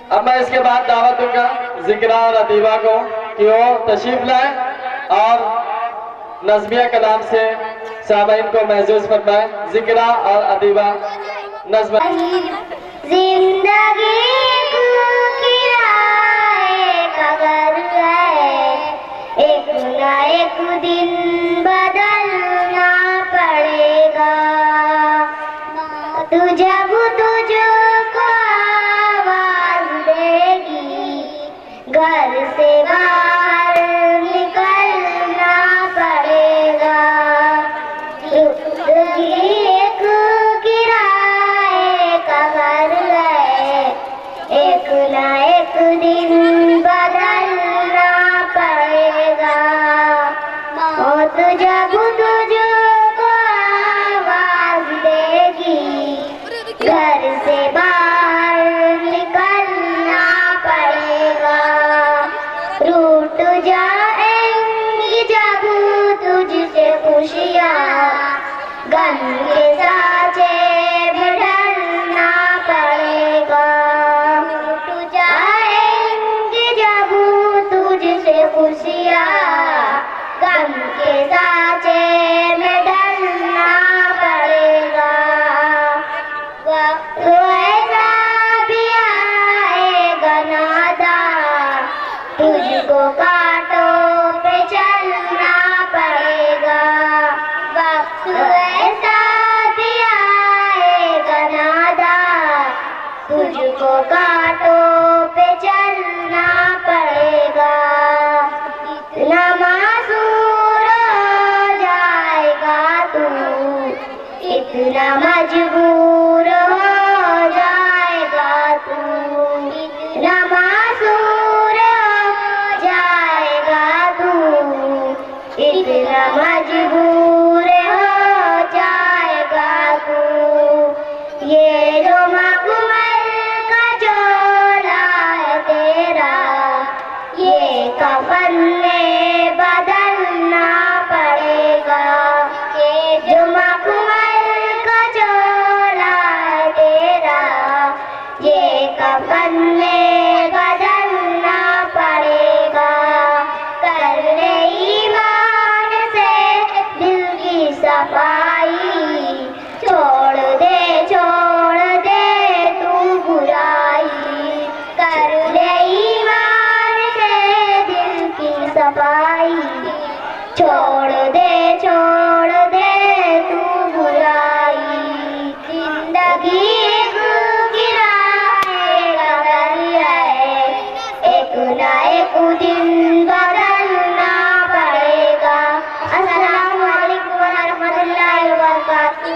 अब मैं इसके बाद दावत दूंगा जिक्रा और अदीबा को कि वो तशरीफ लाए और नज़मिया कलाम से सामईन को महसूस फरमाए। जिक्रा और अदीबा नज़्म। जिंदगी एक ना एक दिन बदलना पड़ेगा। तू जब तुझको आवाज देगी घर से बाहर निकलना पड़ेगा। एक किराए का घर है, एक ना एक दिन बदलना पड़ेगा। मौत जब तुझको आवाज देगी घर से बाहर निकलना पड़ेगा। रूठ जाएंगी जब तुझसे खुशियाँ, गम के साँचे में ढलना पड़ेगा। रूठ जाएंगी जब तुझसे खुशियाँ, गम के साँचे में ढलना पड़ेगा। वक्त ऐसा भी आएगा नादा, तुझको कांटों पे चलना पड़ेगा। वक्त ऐसा भी आएगा नादा, तुझको कांटों पे चलना पड़ेगा। इतना मासूर हो जाएगा तू, इतना मजबूर हो जाएगा तू। इतना मासूर हो जाएगा तू, इतना मजबूर हो जाएगा तू। ये जो मखमल का झोला है तेरा, ये कफन में बदलना पड़ेगा। ये जो मखमल का झोला है तेरा, ये कफन में बदलना पड़ेगा। कर ले ईमान से दिल की सफाई, छोड़ दे तू बुराई। कर ले ईमान से दिल की सफाई, छोड़ दे तू बुराई। जिंदगी एक किराए का घर है, एक ना एक दिन बदलना पड़ेगा। अस्सलामु अलैकुम व रहमतुल्लाहि व बरकातुहू।